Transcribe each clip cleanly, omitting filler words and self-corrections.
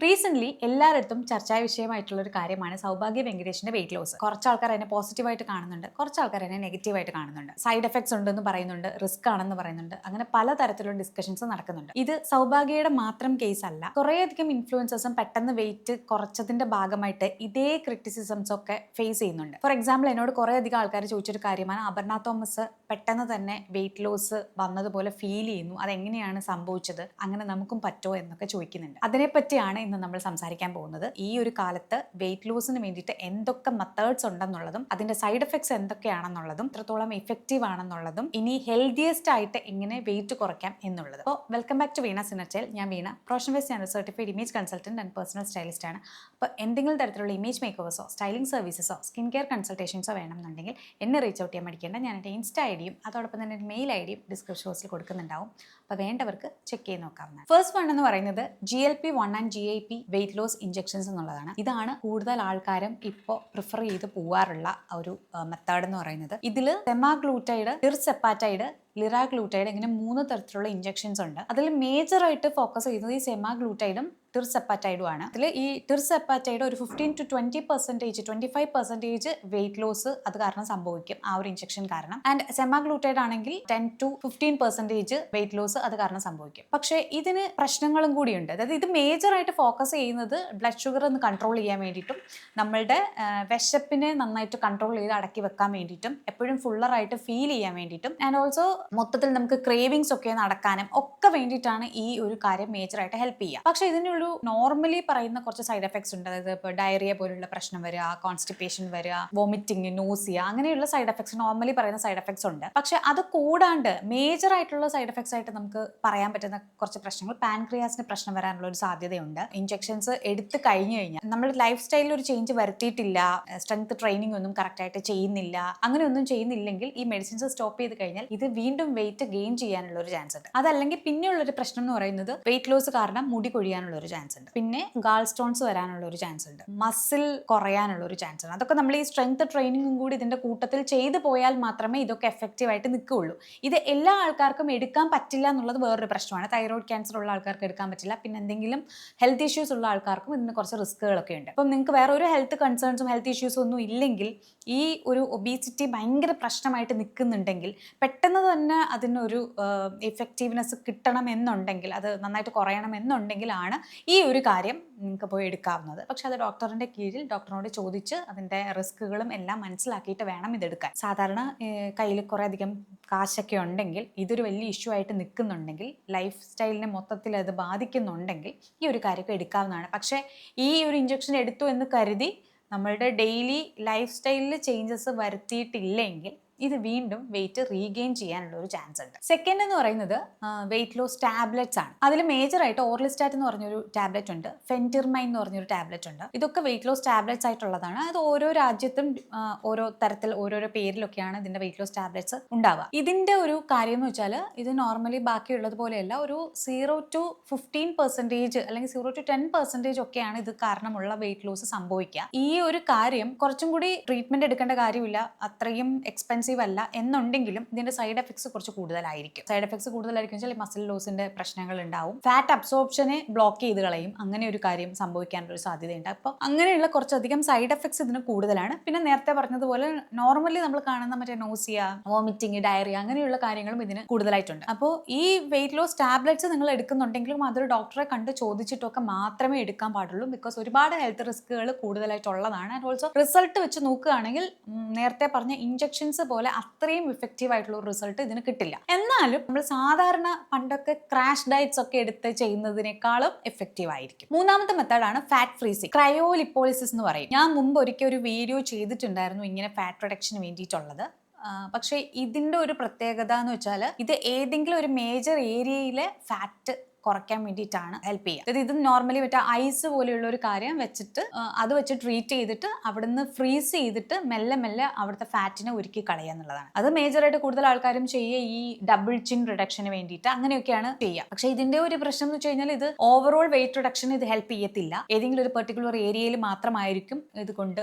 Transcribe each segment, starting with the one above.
Recent എല്ലായിടത്തും ചർച്ചാ വിഷയമായിട്ടുള്ള ഒരു കാര്യമാണ് സൗഭാഗ്യ വെങ്കടേഷിന്റെ വെയിറ്റ് ലോസ്. കുറച്ച് ആൾക്കാർ അതിനെ പോസിറ്റീവായിട്ട് കാണുന്നുണ്ട്, കുറച്ച് ആൾക്കാർ അതിനെ നെഗറ്റീവായിട്ട് കാണുന്നുണ്ട്. സൈഡ് എഫക്ട്സ് ഉണ്ടെന്ന് പറയുന്നുണ്ട്, റിസ്ക് ആണെന്ന് പറയുന്നുണ്ട്. അങ്ങനെ പലതരത്തിലുള്ള ഡിസ്കഷൻസ് നടക്കുന്നുണ്ട്. ഇത് സൗഭാഗ്യയുടെ മാത്രം കേസ് അല്ല. കുറേയധികം ഇൻഫ്ലുവൻസേഴ്സും പെട്ടെന്ന് വെയിറ്റ് കുറച്ചതിന്റെ ഭാഗമായിട്ട് ഇതേ ക്രിറ്റിസിസംസ് ഒക്കെ ഫേസ് ചെയ്യുന്നുണ്ട്. ഫോർ എക്സാമ്പിൾ, എന്നോട് കുറേയധികം ആൾക്കാർ ചോദിച്ചൊരു കാര്യമാണ് അപർണ തോമസ് പെട്ടെന്ന് തന്നെ വെയിറ്റ് ലോസ് വന്നതുപോലെ ഫീൽ ചെയ്യുന്നു, അതെങ്ങനെയാണ് സംഭവിച്ചത്, അങ്ങനെ നമുക്കും പറ്റുമോ എന്നൊക്കെ ചോദിക്കുന്നുണ്ട്. അതിനെപ്പറ്റിയാണ് ഇന്ന് നമ്മൾ സംസാരിക്കാൻ പോകുന്നത്. ഈ ഒരു കാലത്ത് വെയിറ്റ് ലോസിന് വേണ്ടിയിട്ട് എന്തൊക്കെ മെത്തേഡ്സ് ഉണ്ടെന്നുള്ളതും അതിന്റെ സൈഡ് എഫക്ട്സ് എന്തൊക്കെയാണെന്നുള്ളതും എത്രത്തോളം ഇഫക്റ്റീവ് ആണെന്നുള്ളതും ഇനി ഹെൽത്തിയസ്റ്റ് ആയിട്ട് എങ്ങനെ വെയിറ്റ് കുറയ്ക്കാം എന്നുള്ളത്. അപ്പോൾ വെൽക്കം ബാക്ക് ടു വീണ സിനർച്ചൽ. ഞാൻ വീണ, പ്രൊഫഷണൽ വൈസ് ഞാൻ certified image consultant and personal stylist ആണ്. അപ്പോൾ എന്തെങ്കിലും തരത്തിലുള്ള ഇമേജ് മേക്കേഴ്സോ സ്റ്റൈലിംഗ് സർവീസസോ സ്കിൻ കെയർ കൺസൾട്ടേഷൻസോ വേണമെന്നുണ്ടെങ്കിൽ എന്നെ റീച്ച് ഔട്ട് ചെയ്യാൻ മടിക്കേണ്ട. ഞാൻ എൻ്റെ ഇൻസ്റ്റ ഐഡിയും അതോടൊപ്പം തന്നെ മെയിൽ ഐഡിയും ഡിസ്ക്രിപ്ഷൻ ബോക്സിൽ കൊടുക്കുന്നുണ്ടാവും. അപ്പോൾ വേണ്ടവർക്ക് ചെക്ക് ചെയ്ത് നോക്കാവുന്നതാണ്. ഫസ്റ്റ് വൺ എന്ന് പറയുന്നത് GLP-1 and GIP weight loss injections എന്നുള്ളതാണ്. ഇതാണ് കൂടുതൽ ആൾക്കാരും ഇപ്പോൾ പ്രിഫർ ചെയ്ത് പോവാറുള്ള ഒരു മെത്തേഡ് എന്ന് പറയുന്നത്. ഇതിൽ സെമാഗ്ലൂട്ടൈഡ്, ടിർസെപ്പാറ്റൈഡ്, ലിറാഗ്ലൂട്ടൈഡ് ഇങ്ങനെ 3 തരത്തിലുള്ള ഇഞ്ചക്ഷൻസ് ഉണ്ട്. അതിൽ മേജർ ആയിട്ട് ഫോക്കസ് ചെയ്യുന്നത് ഈ സെമാഗ്ലൂട്ടൈഡും ടിർസെപ്പാറ്റൈഡും ആണ്. അതിൽ ഈ ടിർസെപ്പാറ്റൈഡ് ഒരു 15 to 20%, 25% വെയിറ്റ് ലോസ് അത് കാരണം സംഭവിക്കും, ആ ഒരു ഇഞ്ചക്ഷൻ കാരണം. ആൻഡ് സെമാഗ്ലൂട്ടൈഡ് ആണെങ്കിൽ 10 to 15% വെയിറ്റ് ലോസ് അത് കാരണം സംഭവിക്കും. പക്ഷേ ഇതിന് പ്രശ്നങ്ങളും കൂടിയുണ്ട്. അതായത് ഇത് മേജർ ആയിട്ട് ഫോക്കസ് ചെയ്യുന്നത് ബ്ലഡ് ഷുഗർ ഒന്ന് കൺട്രോൾ ചെയ്യാൻ വേണ്ടിയിട്ടും നമ്മളുടെ വിശപ്പിനെ നന്നായിട്ട് കൺട്രോൾ ചെയ്ത് അടക്കി വെക്കാൻ വേണ്ടിയിട്ടും എപ്പോഴും ഫുള്ളറായിട്ട് ഫീൽ ചെയ്യാൻ വേണ്ടിയിട്ടും ആൻഡ് ഓൾസോ മൊത്തത്തിൽ നമുക്ക് ക്രേവിങ്സ് ഒക്കെ നടക്കാനും ഒക്കെ വേണ്ടിയിട്ടാണ് ഈ ഒരു കാര്യം മേജറായിട്ട് ഹെൽപ്പ് ചെയ്യുക. പക്ഷെ ഇതിനൊരു നോർമലി പറയുന്ന കുറച്ച് സൈഡ് എഫക്ട്സ് ഉണ്ട്. അതായത് ഇപ്പോൾ ഡയറിയ പോലുള്ള പ്രശ്നം വരിക, കോൺസ്റ്റിപ്പേഷൻ വരിക, വോമിറ്റിംഗ്, നോസിയ, അങ്ങനെയുള്ള സൈഡ് എഫക്ട്സ് നോർമലി പറയുന്ന സൈഡ് എഫക്ട്സ് ഉണ്ട്. പക്ഷെ അത് കൂടാണ്ട് മേജർ ആയിട്ടുള്ള സൈഡ് എഫക്ട്സ് ആയിട്ട് നമുക്ക് പറയാൻ പറ്റുന്ന കുറച്ച് പ്രശ്നങ്ങൾ, പാൻക്രിയാസിന് പ്രശ്നം വരാനുള്ള ഒരു സാധ്യതയുണ്ട്. ഇഞ്ചക്ഷൻസ് എടുത്ത് കഴിഞ്ഞു കഴിഞ്ഞാൽ നമ്മൾ ലൈഫ് സ്റ്റൈലിൽ ഒരു ചേഞ്ച് വരുത്തിയിട്ടില്ല, സ്ട്രെങ്ത് ട്രെയിനിങ് ഒന്നും കറക്റ്റ് ആയിട്ട് ചെയ്യുന്നില്ല, അങ്ങനെയൊന്നും ചെയ്യുന്നില്ലെങ്കിൽ ഈ മെഡിസിൻസ് സ്റ്റോപ്പ് ചെയ്ത് കഴിഞ്ഞാൽ ഇത് വീണ്ടും വെയിറ്റ് ഗെയിൻ ചെയ്യാനുള്ള ഒരു ചാൻസ് ഉണ്ട്. അതല്ലെങ്കിൽ പിന്നെയുള്ളൊരു പ്രശ്നം എന്ന് പറയുന്നത് വെയിറ്റ് ലോസ് കാരണം മുടി കൊഴിയാനുള്ള ഒരു ചാൻസ് ഉണ്ട്, പിന്നെ ഗാൾ സ്റ്റോൺസ് വരാനുള്ള ഒരു ചാൻസ് ഉണ്ട്, മസിൽ കുറയാനുള്ള ഒരു ചാൻസ് ഉണ്ട്. അതൊക്കെ നമ്മൾ ഈ സ്ട്രെങ്ത് ട്രെയിനിങ്ങും കൂടി ഇതിന്റെ കൂട്ടത്തിൽ ചെയ്തു പോയാൽ മാത്രമേ ഇതൊക്കെ എഫക്റ്റീവ് ആയിട്ട് നിൽക്കുകയുള്ളൂ. ഇത് എല്ലാ ആൾക്കാർക്കും എടുക്കാൻ പറ്റില്ല എന്നുള്ളത് വേറൊരു പ്രശ്നമാണ്. തൈറോയ്ഡ് ക്യാൻസർ ഉള്ള ആൾക്കാർക്ക് എടുക്കാൻ പറ്റില്ല. പിന്നെ എന്തെങ്കിലും ഹെൽത്ത് ഇഷ്യൂസ് ഉള്ള ആൾക്കാർക്കും ഇതിന് കുറച്ച് റിസ്കുകളൊക്കെ ഉണ്ട്. അപ്പം നിങ്ങൾക്ക് വേറെ ഒരു ഹെൽത്ത് കൺസേൺസും ഹെൽത്ത് ഇഷ്യൂസും ഒന്നും ഇല്ലെങ്കിൽ, ഈ ഒരു ഒബീസിറ്റി ഭയങ്കര പ്രശ്നമായിട്ട് നിൽക്കുന്നുണ്ടെങ്കിൽ, പെട്ടെന്ന് തന്നെ അതിനൊരു എഫക്റ്റീവ്നെസ് കിട്ടണം എന്നുണ്ടെങ്കിൽ, അത് നന്നായിട്ട് കുറയണം എന്നുണ്ടെങ്കിലാണ് ഈ ഒരു കാര്യം നിങ്ങൾക്ക് പോയി എടുക്കാവുന്നത്. പക്ഷെ അത് ഡോക്ടറിന്റെ കീഴിൽ ഡോക്ടറിനോട് ചോദിച്ച് അതിന്റെ റിസ്കുകളും എല്ലാം മനസ്സിലാക്കിയിട്ട് വേണം ഇതെടുക്കാൻ. സാധാരണ കയ്യിൽ കുറേ അധികം കാശൊക്കെ ഉണ്ടെങ്കിൽ, ഇതൊരു വലിയ ഇഷ്യൂ ആയിട്ട് നിൽക്കുന്നുണ്ടെങ്കിൽ, ലൈഫ് സ്റ്റൈലിനെ മൊത്തത്തിൽ അത് ബാധിക്കുന്നുണ്ടെങ്കിൽ ഈ ഒരു കാര്യമൊക്കെ എടുക്കാവുന്നതാണ്. പക്ഷേ ഈ ഒരു ഇഞ്ചക്ഷൻ എടുത്തു എന്ന് കരുതി നമ്മളുടെ ഡെയിലി ലൈഫ് സ്റ്റൈലിൽ ചേഞ്ചസ് വരുത്തിയിട്ടില്ലെങ്കിൽ ഇത് വീണ്ടും വെയിറ്റ് റീഗെയിൻ ചെയ്യാനുള്ള ഒരു ചാൻസ് ഉണ്ട്. സെക്കൻഡ് എന്ന് പറയുന്നത് വെയിറ്റ് ലോസ് ടാബ്ലറ്റ്സ് ആണ്. അതിൽ മേജർ ആയിട്ട് ഓർലിസ്റ്റാറ്റ് എന്ന് പറഞ്ഞൊരു ടാബ്ലറ്റ് ഉണ്ട്, ഫെന്റിർമൈൻ എന്ന് പറഞ്ഞൊരു ടാബ്ലറ്റ് ഉണ്ട്. ഇതൊക്കെ വെയിറ്റ് ലോസ് ടാബ്ലറ്റ്സ് ആയിട്ടുള്ളതാണ്. അത് ഓരോ രാജ്യത്തും ഓരോ തരത്തിൽ ഓരോരോ പേരിലൊക്കെയാണ് ഇതിന്റെ വെയിറ്റ് ലോസ് ടാബ്ലറ്റ്സ് ഉണ്ടാവുക. ഇതിന്റെ ഒരു കാര്യം എന്ന് വെച്ചാൽ, ഇത് നോർമലി ബാക്കിയുള്ളത് പോലെയല്ല, ഒരു 0 to 15% അല്ലെങ്കിൽ 0 to 10% ഒക്കെയാണ് ഇത് കാരണമുള്ള വെയിറ്റ് ലോസ് സംഭവിക്കുക. ഈ ഒരു കാര്യം കുറച്ചും കൂടി ട്രീറ്റ്മെന്റ് എടുക്കേണ്ട കാര്യമില്ല, അത്രയും എക്സ്പെൻസീവ് അല്ല എന്നുണ്ടെങ്കിലും ഇതിന്റെ സൈഡ് എഫക്ട്സ് കുറച്ച് കൂടുതലായിരിക്കും. സൈഡ് എഫക്ട്സ് കൂടുതലായിരിക്കും വെച്ചാൽ മസിൽ ലോസിന്റെ പ്രശ്നങ്ങൾ ഉണ്ടാവും, ഫാറ്റ് അബ്സോർപ്ഷനെ ബ്ലോക്ക് ചെയ്ത് കളയും, അങ്ങനെ ഒരു കാര്യം സംഭവിക്കാനുള്ള ഒരു സാധ്യതയുണ്ട്. അപ്പോൾ അങ്ങനെയുള്ള കുറച്ചധികം സൈഡ് എഫക്ട്സ് ഇതിന് കൂടുതലാണ്. പിന്നെ നേരത്തെ പറഞ്ഞതുപോലെ നോർമലി നമ്മൾ കാണുന്ന മറ്റേ നോസിയ, വോമിറ്റിംഗ്, ഡയറിയ അങ്ങനെയുള്ള കാര്യങ്ങളും ഇതിന് കൂടുതലായിട്ടുണ്ട്. അപ്പോൾ ഈ വെയിറ്റ് ലോസ് ടാബ്ലറ്റ്സ് നിങ്ങൾ എടുക്കുന്നുണ്ടെങ്കിലും അതൊരു ഡോക്ടറെ കണ്ട് ചോദിച്ചിട്ടൊക്കെ മാത്രമേ എടുക്കാൻ പാടുള്ളൂ. ബിക്കോസ് ഒരുപാട് ഹെൽത്ത് റിസ്കുകൾ കൂടുതലായിട്ടുള്ളതാണ്. ആൻഡ് ഓൾസോ റിസൾട്ട് വെച്ച് നോക്കുകയാണെങ്കിൽ നേരത്തെ പറഞ്ഞ ഇഞ്ചക്ഷൻസ് പോലെ അത്രയും ഇഫക്റ്റീവ് ആയിട്ടുള്ള ഒരു റിസൾട്ട് ഇതിന് കിട്ടില്ല. എന്നാലും നമ്മൾ സാധാരണ പണ്ടൊക്കെ ക്രാഷ് ഡയറ്റ്സ് ഒക്കെ എടുത്ത് ചെയ്യുന്നതിനേക്കാളും എഫക്റ്റീവ് ആയിരിക്കും. മൂന്നാമത്തെ മെത്തേഡാണ് ഫാറ്റ് ഫ്രീസിങ്, ക്രയോലിപ്പോളിസിസ് എന്ന് പറയും. ഞാൻ മുമ്പ് ഒരിക്കൽ ഒരു വീഡിയോ ചെയ്തിട്ടുണ്ടായിരുന്നു ഇങ്ങനെ ഫാറ്റ് റിഡക്ഷന് വേണ്ടിയിട്ടുള്ളത്. പക്ഷേ ഇതിന്റെ ഒരു പ്രത്യേകത എന്ന് വെച്ചാൽ, ഇത് ഏതെങ്കിലും ഒരു മേജർ ഏരിയയിലെ ഫാറ്റ് കുറയ്ക്കാൻ വേണ്ടിയിട്ടാണ് ഹെൽപ്പ് ചെയ്യുക. അതായത് ഇത് നോർമലി മറ്റേ ഐസ് പോലെയുള്ള ഒരു കാര്യം വെച്ചിട്ട് അത് വെച്ച് ട്രീറ്റ് ചെയ്തിട്ട് അവിടുന്ന് ഫ്രീസ് ചെയ്തിട്ട് മെല്ലെ മെല്ലെ അവിടുത്തെ ഫാറ്റിനെ ഒരുക്കി കളയുക എന്നുള്ളതാണ്. അത് മേജറായിട്ട് കൂടുതൽ ആൾക്കാരും ചെയ്യുക ഈ ഡബിൾ ചിൻ റിഡക്ഷന് വേണ്ടിയിട്ട്, അങ്ങനെയൊക്കെയാണ് ചെയ്യുക. പക്ഷേ ഇതിന്റെ ഒരു പ്രശ്നം എന്ന് വെച്ച് കഴിഞ്ഞാൽ, ഇത് ഓവറോൾ വെയിറ്റ് റിഡക്ഷൻ ഇത് ഹെൽപ്പ് ചെയ്യത്തില്ല. ഏതെങ്കിലും ഒരു പെർട്ടിക്കുലർ ഏരിയയിൽ മാത്രമായിരിക്കും ഇത് കൊണ്ട്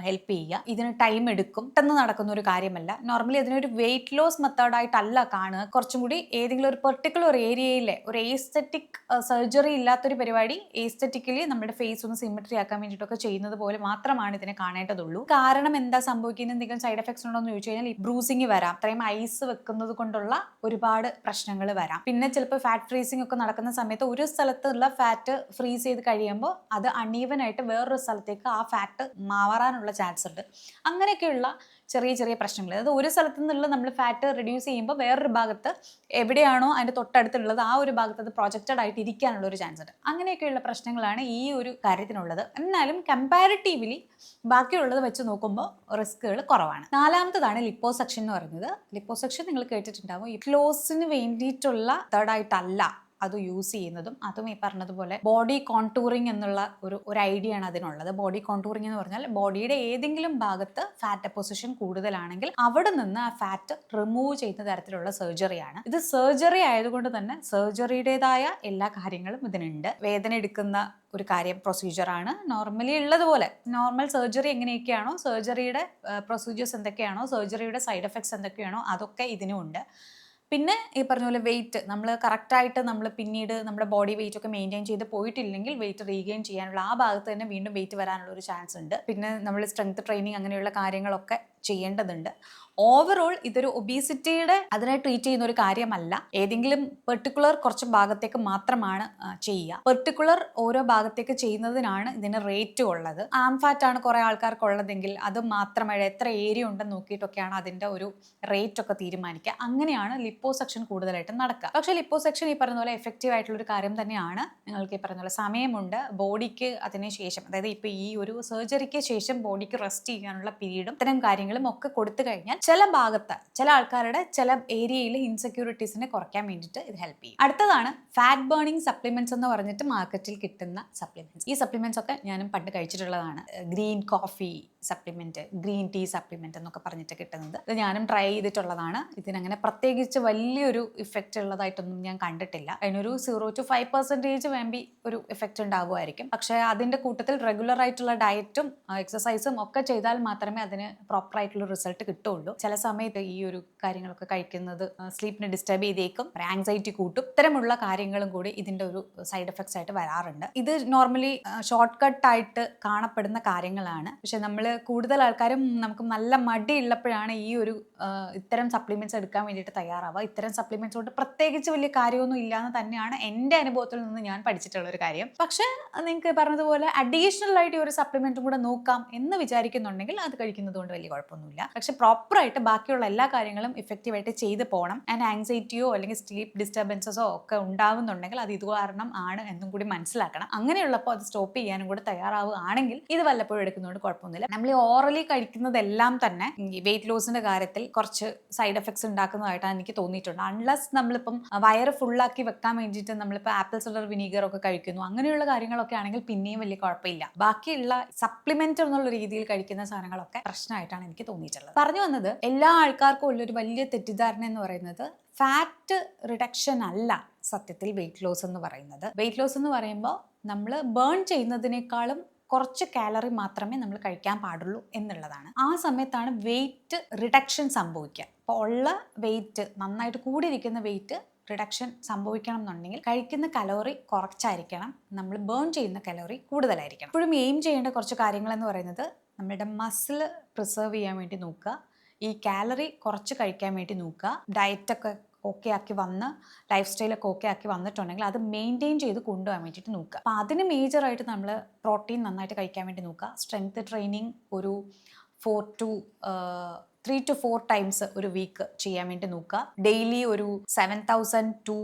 ഹെൽപ്പ് ചെയ്യുക. ഇതിന് ടൈം എടുക്കും, പെട്ടെന്ന് നടക്കുന്ന ഒരു കാര്യമല്ല. നോർമലി അതിനൊരു വെയിറ്റ് ലോസ് മെത്തേഡായിട്ടല്ല കാണുക, കുറച്ചും കൂടി ഏതെങ്കിലും ഒരു പെർട്ടിക്കുലർ ഏരിയയിലെ ഒരു എസ്തെറ്റിക് സർജറി ഇല്ലാത്തൊരു പരിപാടി എസ്തെറ്റിക്കലി നമ്മുടെ ഫേസ് ഒന്ന് സിമെട്രി ആക്കാൻ വേണ്ടിയിട്ടൊക്കെ ചെയ്യുന്നത് പോലെ മാത്രമാണ് ഇതിനെ കാണേണ്ടതുള്ളൂ. കാരണം എന്താ സംഭവിക്കുന്നത്, എന്തെങ്കിലും സൈഡ് എഫക്ട്സ് ഉണ്ടോ എന്ന് ചോദിച്ചു കഴിഞ്ഞാൽ ബ്രൂസിങ് വരാം, അത്രയും ഐസ് വെക്കുന്നത് കൊണ്ടുള്ള ഒരുപാട് പ്രശ്നങ്ങൾ വരാം. പിന്നെ ചിലപ്പോൾ ഫാറ്റ് ഫ്രീസിംഗ് ഒക്കെ നടക്കുന്ന സമയത്ത് ഒരു സ്ഥലത്തുള്ള ഫാറ്റ് ഫ്രീസ് ചെയ്ത് കഴിയുമ്പോൾ അത് അൺഈവൻ ആയിട്ട് വേറൊരു സ്ഥലത്തേക്ക് ആ ഫാറ്റ് മാറാനുള്ള ചാൻസ് ഉണ്ട്. അങ്ങനെയൊക്കെയുള്ള ചെറിയ ചെറിയ പ്രശ്നങ്ങൾ, അതായത് ഒരു സ്ഥലത്തു നിന്നുള്ള നമ്മൾ ഫാറ്റ് റിഡ്യൂസ് ചെയ്യുമ്പോൾ വേറൊരു ഭാഗത്ത് എവിടെയാണോ അതിൻ്റെ തൊട്ടടുത്തുള്ളത് ആ ഒരു ഭാഗത്ത് അത് പ്രൊജക്റ്റഡ് ആയിട്ട് ഇരിക്കാനുള്ള ഒരു ചാൻസ് ഉണ്ട്. അങ്ങനെയൊക്കെയുള്ള പ്രശ്നങ്ങളാണ് ഈ ഒരു കാര്യത്തിനുള്ളത്. എന്നാലും കമ്പാരിറ്റീവ്ലി ബാക്കിയുള്ളത് വെച്ച് നോക്കുമ്പോൾ റിസ്കുകൾ കുറവാണ്. നാലാമത്തതാണ് ലിപ്പോസക്ഷൻ എന്ന് പറയുന്നത്. ലിപ്പോസക്ഷൻ നിങ്ങൾ കേട്ടിട്ടുണ്ടാവും. ഈ ക്ലോസിന് വേണ്ടിയിട്ടുള്ള തേർഡായിട്ടല്ല അത് യൂസ് ചെയ്യുന്നതും. അതും ഈ പറഞ്ഞതുപോലെ ബോഡി കോൺടൂറിങ് എന്നുള്ള ഒരു ഐഡിയ ആണ് അതിനുള്ളത്. ബോഡി കോൺടൂറിങ് എന്ന് പറഞ്ഞാൽ ബോഡിയുടെ ഏതെങ്കിലും ഭാഗത്ത് ഫാറ്റ് ഡെപ്പോസിഷൻ കൂടുതലാണെങ്കിൽ അവിടെ നിന്ന് ആ ഫാറ്റ് റിമൂവ് ചെയ്യുന്ന തരത്തിലുള്ള സർജറിയാണ് ഇത്. സർജറി ആയതുകൊണ്ട് തന്നെ സർജറിയുടേതായ എല്ലാ കാര്യങ്ങളും ഇതിനുണ്ട്. വേദന എടുക്കുന്ന ഒരു കാര്യം പ്രൊസീജിയറാണ്. നോർമലി ഉള്ളതുപോലെ നോർമൽ സർജറി എങ്ങനെയൊക്കെയാണോ, സർജറിയുടെ പ്രൊസീജിയേഴ്സ് എന്തൊക്കെയാണോ, സർജറിയുടെ സൈഡ് എഫക്ട്സ് എന്തൊക്കെയാണോ അതൊക്കെ ഇതിനും ഉണ്ട്. പിന്നെ ഈ പറഞ്ഞ പോലെ വെയിറ്റ് നമ്മൾ കറക്റ്റായിട്ട് നമ്മൾ പിന്നീട് നമ്മുടെ ബോഡി വെയിറ്റ് ഒക്കെ മെയിൻറ്റെയിൻ ചെയ്ത് പോയിട്ടില്ലെങ്കിൽ വെയിറ്റ് റീഗെയിൻ ചെയ്യാനുള്ള ആ ഭാഗത്ത് തന്നെ വീണ്ടും വെയിറ്റ് വരാനുള്ള ഒരു ചാൻസ് ഉണ്ട്. പിന്നെ നമ്മൾ സ്ട്രെങ്ത് ട്രെയിനിങ് അങ്ങനെയുള്ള കാര്യങ്ങളൊക്കെ ചെയ്യേണ്ടതുണ്ട്. ഓവറോൾ ഇതൊരു ഒബീസിറ്റിയുടെ അതിനെ ട്രീറ്റ് ചെയ്യുന്ന ഒരു കാര്യമല്ല. ഏതെങ്കിലും പെർട്ടിക്കുലർ കുറച്ച് ഭാഗത്തേക്ക് മാത്രമാണ് ചെയ്യുക. പെർട്ടിക്കുലർ ഓരോ ഭാഗത്തേക്ക് ചെയ്യുന്നതിനാണ് ഇതിന് റേറ്റ് ഉള്ളത്. ആം ഫാറ്റ് ആണ് കുറെ ആൾക്കാർക്ക് ഉള്ളതെങ്കിൽ അത് മാത്രമായിട്ട് എത്ര ഏരിയ ഉണ്ടെന്ന് നോക്കിയിട്ടൊക്കെയാണ് അതിന്റെ ഒരു റേറ്റ് ഒക്കെ തീരുമാനിക്കുക. അങ്ങനെയാണ് ലിപ്പോസക്ഷൻ കൂടുതലായിട്ട് നടക്കുക. പക്ഷെ ലിപ്പോസക്ഷൻ ഈ പറഞ്ഞ പോലെ എഫക്റ്റീവ് ആയിട്ടുള്ള ഒരു കാര്യം തന്നെയാണ്. നിങ്ങൾക്ക് ഈ പറഞ്ഞ പോലെ സമയമുണ്ട്. ബോഡിക്ക് അതിന് ശേഷം, അതായത് ഇപ്പൊ ഈ ഒരു സർജറിക്ക് ശേഷം ബോഡിക്ക് റെസ്റ്റ് ചെയ്യാനുള്ള പീരീഡും ഇത്തരം കാര്യങ്ങളും ഒക്കെ കൊടുത്തു കഴിഞ്ഞാൽ ചില ഭാഗത്ത് ചില ആൾക്കാരുടെ ചില ഏരിയയിൽ ഇൻസെക്യൂരിറ്റീസിനെ കുറയ്ക്കാൻ വേണ്ടിയിട്ട് ഇത് ഹെൽപ്പ് ചെയ്യും. അടുത്തതാണ് ഫാറ്റ് ബേണിംഗ് സപ്ലിമെന്റ്സ് എന്ന് പറഞ്ഞിട്ട് മാർക്കറ്റിൽ കിട്ടുന്ന സപ്ലിമെന്റ്സ്. ഈ സപ്ലിമെന്റ്സ് ഒക്കെ ഞാനും പണ്ട് കഴിച്ചിട്ടുള്ളതാണ്. Green coffee supplement, green tea supplement എന്നൊക്കെ പറഞ്ഞിട്ട് കിട്ടുന്നത്. ഇത് ഞാനും ട്രൈ ചെയ്തിട്ടുള്ളതാണ്. ഇതിനങ്ങനെ പ്രത്യേകിച്ച് വലിയൊരു ഇഫക്റ്റ് ഉള്ളതായിട്ടൊന്നും ഞാൻ കണ്ടിട്ടില്ല. അതിനൊരു 0 to 5% വേണ്ടി ഒരു ഇഫക്റ്റ് ഉണ്ടാകുമായിരിക്കും. പക്ഷേ അതിന്റെ കൂട്ടത്തിൽ റെഗുലർ ആയിട്ടുള്ള ഡയറ്റും എക്സസൈസും ഒക്കെ ചെയ്താൽ മാത്രമേ അതിന് പ്രോപ്പർ ആയിട്ടുള്ള റിസൾട്ട് കിട്ടുള്ളൂ. ചില സമയത്ത് ഈ ഒരു കാര്യങ്ങളൊക്കെ കഴിക്കുന്നത് സ്ലീപ്പിനെ ഡിസ്റ്റർബ് ചെയ്തേക്കും, ആങ്സൈറ്റി കൂട്ടും. ഇത്തരമുള്ള കാര്യങ്ങളും കൂടി ഇതിന്റെ ഒരു സൈഡ് എഫക്ട്സ് ആയിട്ട് വരാറുണ്ട്. ഇത് നോർമലി ഷോർട്ട് കട്ട് ആയിട്ട് കാണപ്പെടുന്ന കാര്യങ്ങളാണ്. പക്ഷെ നമ്മൾ കൂടുതൽ ആൾക്കാരും നമുക്ക് നല്ല മടി ഉള്ളപ്പോഴാണ് ഈ ഒരു ഇത്തരം സപ്ലിമെന്റ്സ് എടുക്കാൻ വേണ്ടിയിട്ട് തയ്യാറാവുക. ഇത്തരം സപ്ലിമെന്റ്സ് കൊണ്ട് പ്രത്യേകിച്ച് വലിയ കാര്യമൊന്നും ഇല്ലാന്ന് തന്നെയാണ് എൻ്റെ അനുഭവത്തിൽ നിന്ന് ഞാൻ പഠിച്ചിട്ടുള്ള ഒരു കാര്യം. പക്ഷെ നിങ്ങൾക്ക് പറഞ്ഞതുപോലെ അഡീഷണൽ ആയിട്ട് ഒരു സപ്ലിമെന്റും കൂടെ നോക്കാം എന്ന് വിചാരിക്കുന്നുണ്ടെങ്കിൽ അത് കഴിക്കുന്നത് കൊണ്ട് വലിയ കുഴപ്പമൊന്നുമില്ല. പക്ഷെ പ്രോപ്പറായിട്ട് ബാക്കിയുള്ള എല്ലാ കാര്യങ്ങളും ഇഫക്റ്റീവായിട്ട് ചെയ്ത് പോകണം. ആൻഡ് ആങ്സൈറ്റിയോ അല്ലെങ്കിൽ സ്ലീപ്പ് ഡിസ്റ്റർബൻസസോ ഒക്കെ ഉണ്ടാവുന്നുണ്ടെങ്കിൽ അത് ഇത് കാരണം ആണ് എന്നും കൂടി മനസ്സിലാക്കണം. അങ്ങനെയുള്ളപ്പോൾ അത് സ്റ്റോപ്പ് ചെയ്യാനും കൂടി തയ്യാറാവുകയാണെങ്കിൽ ഇത് വല്ലപ്പോഴും എടുക്കുന്നതുകൊണ്ട് കുഴപ്പമൊന്നുമില്ല. നമ്മൾ ഓറലി കഴിക്കുന്നതെല്ലാം തന്നെ ഈ വെയിറ്റ് ലോസിന്റെ കാര്യത്തിൽ കുറച്ച് സൈഡ് എഫക്ട്സ് ഉണ്ടാക്കുന്നതായിട്ടാണ് എനിക്ക് തോന്നിയിട്ടുണ്ട്. അൺലെസ് നമ്മളിപ്പം വയറ് ഫുള്ളാക്കി വെക്കാൻ വേണ്ടിയിട്ട് നമ്മളിപ്പോൾ ആപ്പിൾ സിഡർ വിനീഗർ ഒക്കെ കഴിക്കുന്നു, അങ്ങനെയുള്ള കാര്യങ്ങളൊക്കെ ആണെങ്കിൽ പിന്നെയും വലിയ കുഴപ്പമില്ല. ബാക്കിയുള്ള സപ്ലിമെന്റ് എന്നുള്ള രീതിയിൽ കഴിക്കുന്ന സാധനങ്ങളൊക്കെ പ്രശ്നമായിട്ടാണ് എനിക്ക് തോന്നിയിട്ടുള്ളത്. പറഞ്ഞു വന്നത് എല്ലാ ആൾക്കാർക്കും ഉള്ളൊരു വലിയ തെറ്റിദ്ധാരണ എന്ന് പറയുന്നത് ഫാറ്റ് റിഡക്ഷൻ അല്ല സത്യത്തിൽ വെയിറ്റ് ലോസ് എന്ന് പറയുന്നത്. വെയിറ്റ് ലോസ് എന്ന് പറയുമ്പോൾ നമ്മൾ ബേൺ ചെയ്യുന്നതിനേക്കാളും കുറച്ച് കാലറി മാത്രമേ നമ്മൾ കഴിക്കാൻ പാടുള്ളൂ എന്നുള്ളതാണ്. ആ സമയത്താണ് വെയിറ്റ് റിഡക്ഷൻ സംഭവിക്കുക. അപ്പോൾ ഉള്ള വെയിറ്റ് നന്നായിട്ട് കൂടിയിരിക്കുന്ന വെയിറ്റ് റിഡക്ഷൻ സംഭവിക്കണം എന്നുണ്ടെങ്കിൽ കഴിക്കുന്ന കലോറി കുറച്ചായിരിക്കണം, നമ്മൾ ബേൺ ചെയ്യുന്ന കലോറി കൂടുതലായിരിക്കണം. ഇപ്പോഴും എയിം ചെയ്യേണ്ട കുറച്ച് കാര്യങ്ങൾ എന്ന് പറയുന്നത് നമ്മുടെ മസിൽ പ്രിസർവ് ചെയ്യാൻ വേണ്ടി നോക്കുക, ഈ കാലറി കുറച്ച് കഴിക്കാൻ വേണ്ടി നോക്കുക, ഡയറ്റൊക്കെ ഓക്കെ ആക്കി വന്ന് ലൈഫ് സ്റ്റൈലൊക്കെ ഓക്കെ ആക്കി വന്നിട്ടുണ്ടെങ്കിൽ അത് മെയിൻറ്റെയിൻ ചെയ്ത് കൊണ്ടുപോകാൻ വേണ്ടിയിട്ട് നോക്കുക. അപ്പോൾ അതിന് മേജറായിട്ട് നമ്മൾ പ്രോട്ടീൻ നന്നായിട്ട് കഴിക്കാൻ വേണ്ടി നോക്കുക. സ്ട്രെങ്ത് ട്രെയിനിങ് ഒരു 3 to 4 ടൈംസ് ഒരു വീക്ക് ചെയ്യാൻ വേണ്ടി നോക്കുക. ഡെയിലി ഒരു 7,000 to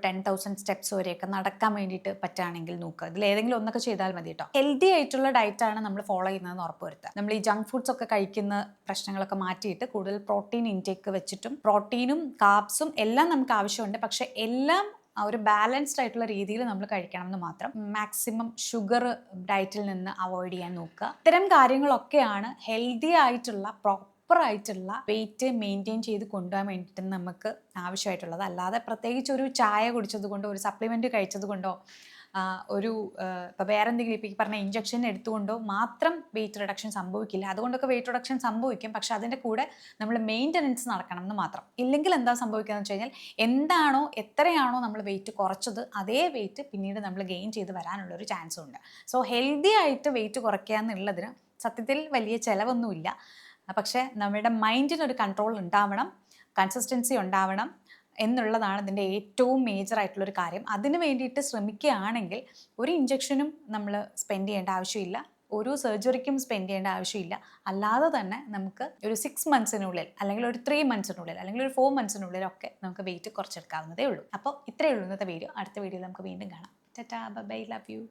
10,000 സ്റ്റെപ്സ് വരെയൊക്കെ നടക്കാൻ വേണ്ടിയിട്ട് പറ്റുകയാണെങ്കിൽ നോക്കുക. ഇതിൽ ഏതെങ്കിലും ഒന്നൊക്കെ ചെയ്താൽ മതി കേട്ടോ. ഹെൽത്തി ആയിട്ടുള്ള ഡയറ്റാണ് നമ്മൾ ഫോളോ ചെയ്യുന്നതെന്ന് ഉറപ്പുവരുത്തുക. നമ്മൾ ഈ ജങ്ക് ഫുഡ്സ് ഒക്കെ കഴിക്കുന്ന പ്രശ്നങ്ങളൊക്കെ മാറ്റിയിട്ട് കൂടുതൽ പ്രോട്ടീൻ ഇൻടേക്ക് വെച്ചിട്ടും, പ്രോട്ടീനും കാർബ്സും എല്ലാം നമുക്ക് ആവശ്യമുണ്ട്, പക്ഷെ എല്ലാം ഒരു ബാലൻസ്ഡ് ആയിട്ടുള്ള രീതിയിൽ നമ്മൾ കഴിക്കണം എന്ന് മാത്രം. മാക്സിമം ഷുഗർ ഡയറ്റിൽ നിന്ന് അവോയ്ഡ് ചെയ്യാൻ നോക്കുക. ഇത്തരം കാര്യങ്ങളൊക്കെയാണ് ഹെൽത്തി ആയിട്ടുള്ള പ്രോപ്പറായിട്ടുള്ള വെയിറ്റ് മെയിൻറ്റെയിൻ ചെയ്ത് കൊണ്ടുപോകാൻ വേണ്ടിയിട്ട് നമുക്ക് ആവശ്യമായിട്ടുള്ളത്. അല്ലാതെ പ്രത്യേകിച്ച് ഒരു ചായ കുടിച്ചത് കൊണ്ടോ ഒരു സപ്ലിമെൻറ്റ് കഴിച്ചത് കൊണ്ടോ ഒരു ഇപ്പോൾ വേറെ എന്തെങ്കിലും ഇപ്പോൾ ഈ പറഞ്ഞ ഇഞ്ചക്ഷൻ എടുത്തുകൊണ്ടോ മാത്രം വെയിറ്റ് റിഡക്ഷൻ സംഭവിക്കില്ല. അതുകൊണ്ടൊക്കെ വെയിറ്റ് റിഡക്ഷൻ സംഭവിക്കും, പക്ഷെ അതിൻ്റെ കൂടെ നമ്മൾ മെയിൻ്റനൻസ് നടക്കണം എന്ന് മാത്രം. ഇല്ലെങ്കിൽ എന്താ സംഭവിക്കുക എന്ന് വെച്ച് കഴിഞ്ഞാൽ എന്താണോ എത്രയാണോ നമ്മൾ വെയിറ്റ് കുറച്ചത് അതേ വെയിറ്റ് പിന്നീട് നമ്മൾ ഗെയിൻ ചെയ്ത് വരാനുള്ളൊരു ചാൻസും ഉണ്ട്. സോ ഹെൽത്തി ആയിട്ട് വെയിറ്റ് കുറയ്ക്കുക എന്നുള്ളതിന് സത്യത്തിൽ വലിയ ചിലവൊന്നുമില്ല. പക്ഷേ നമ്മുടെ മൈൻഡിനൊരു കൺട്രോൾ ഉണ്ടാവണം, കൺസിസ്റ്റൻസി ഉണ്ടാവണം എന്നുള്ളതാണ് ഇതിൻ്റെ ഏറ്റവും മേജർ ആയിട്ടുള്ളൊരു കാര്യം. അതിന് വേണ്ടിയിട്ട് ശ്രമിക്കുകയാണെങ്കിൽ ഒരു ഇഞ്ചക്ഷനും നമ്മൾ സ്പെൻഡ് ചെയ്യേണ്ട ആവശ്യമില്ല, ഒരു സർജറിക്കും സ്പെൻഡ് ചെയ്യേണ്ട ആവശ്യമില്ല. അല്ലാതെ തന്നെ നമുക്ക് ഒരു 6 മന്ത്സിനുള്ളിൽ അല്ലെങ്കിൽ ഒരു 3 മന്ത്സിനുള്ളിൽ അല്ലെങ്കിൽ ഒരു 4 മന്ത്സിനുള്ളിലൊക്കെ നമുക്ക് വെയിറ്റ് കുറച്ചെടുക്കാവുന്നതേ ഉള്ളൂ. അപ്പോൾ ഇത്രയേ ഉള്ളൂ ഇന്നത്തെ വീഡിയോ. അടുത്ത വീഡിയോയിൽ നമുക്ക് വീണ്ടും കാണാം. Tata, bye bye, love you.